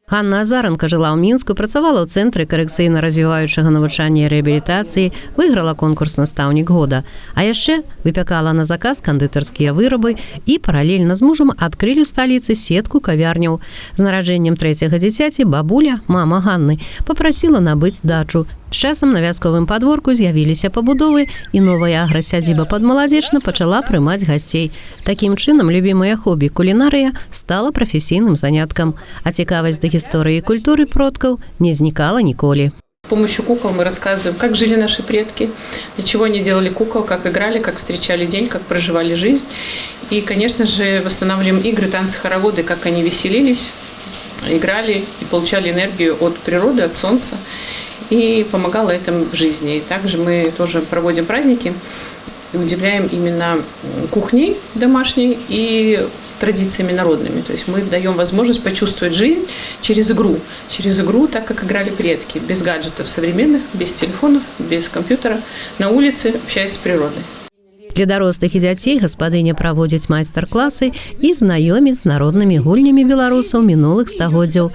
Ганна Азаранка жила ў Мінску, працавала ў цэнтры карэкцыйна-развіваючага навучання і рэабілітацыі, выйграла конкурс «Настаўнік года». А яшчэ выпякала на заказ кандытарскія вырабы і паралельна з мужам адкрылі ў сталіцы сетку кавярняў. З нараджэннем трэцяга дзіцяці бабуля, мама Ганны, папрасіла набыць дачу. З часам на вясковым падворку з'явіліся пабудовы, і новая аграсядзіба Падмаладзечна пачала прымаць гасцей. Такім чынам, любімае хобі кулінарыя стала прафесійным заняткам, а цікавасць да гісторыі і культуры продкаў не знікала ніколі. С помощью кукол мы рассказываем, как жили наши предки, для чего они делали кукол, как играли, как встречали день, как проживали жизнь. И, конечно же, восстанавливаем игры, танцы, хороводы, как они веселились, играли и получали энергию от природы, от солнца. И помогало этому в жизни. И также мы тоже проводим праздники и удивляем именно кухней домашней и традициями народными. То есть мы даем возможность почувствовать жизнь через игру. Через игру, так как играли предки. Без гаджетов современных, без телефонов, без компьютера. На улице, общаясь с природой. Для дарослых і дзяцей гаспадыня праводзіць майстар-класы і знаёміць з народнымі гульнямі беларусаў мінулых стагоддзяў.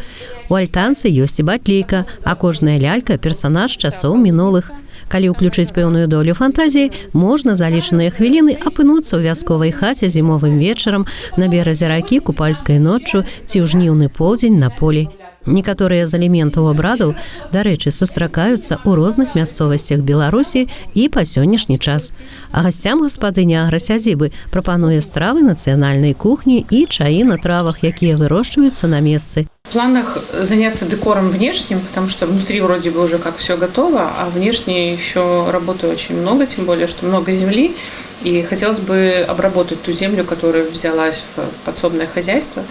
У альтанцы ёсць і батлейка, а кожная лялька – персанаж часоў мінулых. Калі ўключыць пэўную долю фантазіі, можна за лічаныя хвіліны апынуцца ў вясковай хаце зімовым вечарам, на беразе ракі купальскай ноччу ці ў жніўны поўдзень на полі. Некаторыя з элементаў абрадаў, дарэчы, сустракаюцца ў розных мясцовасцях Беларусі і па сённяшні час. А гасцям гаспадыня аграсядзібы прапануе стравы нацыянальнай кухні і чаі на травах, якія вырошчваюцца на месцы. В планах заняться декором внешним, потому что внутри вроде бы уже как все готово, а внешне еще работы очень много, тем более, что много земли. И хотелось бы обработать ту землю, которая взялась в подсобное хозяйство.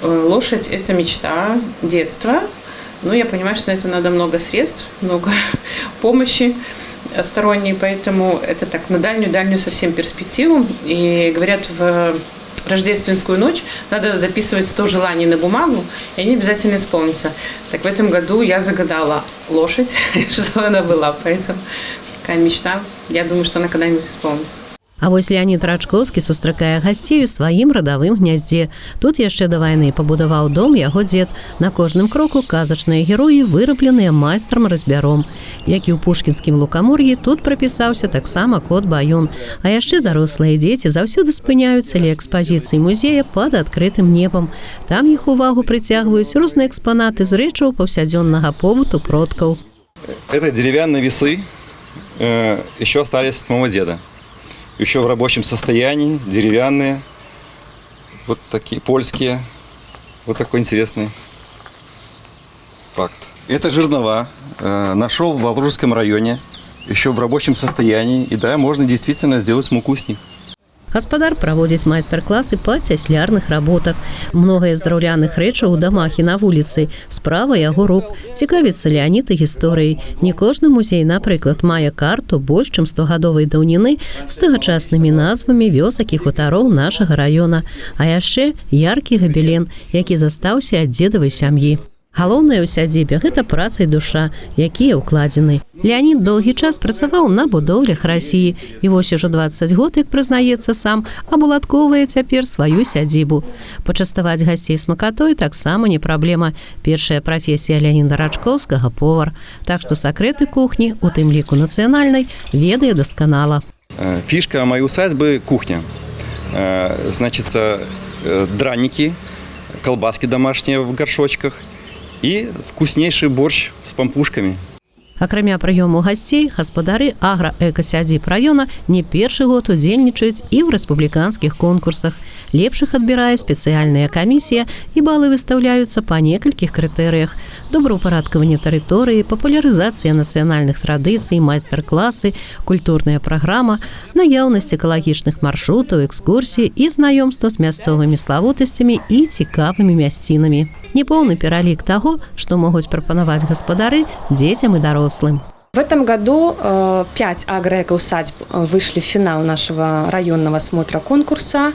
Лошадь – это мечта детства. Но я понимаю, что на это надо много средств, много помощи сторонней, поэтому это так на дальнюю совсем перспективу. И говорят, в рождественскую ночь надо записывать 100 желаний на бумагу, и они обязательно исполнятся. Так в этом году я загадала лошадь, чтобы она была, поэтому такая мечта. Я думаю, что она когда-нибудь исполнится. А вось Леонід Рачкоўскі сустракае гасцей у сваім радавым гняздзе. Тут яшчэ да вайны пабудаваў дом яго дзед. На кожным кроку казачныя героі вырабленыя майстрам-разьбяром. Як і ў пушкінскім лукамор'і, тут прапісаўся таксама кот Баюн. А яшчэ дарослыя дзеці заўсёды спыняюцца ля экспазіцыі музея пад адкрытым небам. Там іх увагу прыцягваюць розныя экспанаты з рэчаў паўсядзённага побыту продкаў. Это деревянные весы, еще остались от моего деда. Еще в рабочем состоянии, деревянные, вот такие польские, вот такой интересный факт. Это жернова, нашел в Волжском районе, еще в рабочем состоянии, и да, можно действительно сделать муку с них. Гаспадар праводзіць майстар-класы па цяслярных работах. Многае з драўляных рэчаў у дамах і на вуліцы. Справа яго рук. Цікавіцца Леонід і гісторыяй. Не кожны музей, напрыклад, мае карту больш чым 100-гадовай даўніны з тагачаснымі назвамі вёсак і хутароў нашага раёна. А яшчэ яркі габелен, які застаўся ад дзедавай сям'і. Галоўнае ў сядзібе – гэта праца і душа, якія ўкладзены. Леонід доўгі час працаваў на будоўлях Расіі. І вось ужо 20 год, як прызнаецца сам, абуладковвае цяпер сваю сядзібу. Пачаставаць гасцей смакатой таксама не праблема. Першая прафесія Леоніда Рачкоўскага – повар. Так што сакрэты кухні, у тым ліку нацыянальнай, ведае дасканала. Фішка моей усадьбы – кухня. Значится, драники, колбаски домашние в горшочках – и вкуснейший борщ с пампушками. Акрамя прыёму гасцей, гаспадары агра-экасядзіб раёна не першы год удзельнічаюць і ў рэспубліканскіх конкурсах. Лепшых адбірае спецыяльная камісія, і балы выстаўляюцца па некалькіх крытэрыях. Добраўпарадкаванне тэрыторыі, папулярызацыя нацыянальных традыцый, майстар-класы, культурная праграма, наяўнасць экалагічных маршрутаў, экскурсіі і знаёмства з мясцовымі славутасцямі і цікавымі мясцінамі. Непоўны пералік таго, што могуць прапанаваць гаспадары дзецям і дарослым. В этом году 5 агроэко-усадьб вышли в финал нашего районного смотра конкурса,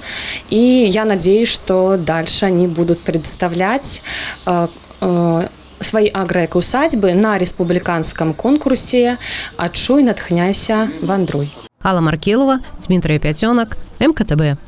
и я надеюсь, что дальше они будут предоставлять свои агроэко-усадьбы на республиканском конкурсе «Адчуй, натхняйся, вандруй». Алла Маркелова, Дмитрий Пятёнок, МКТБ.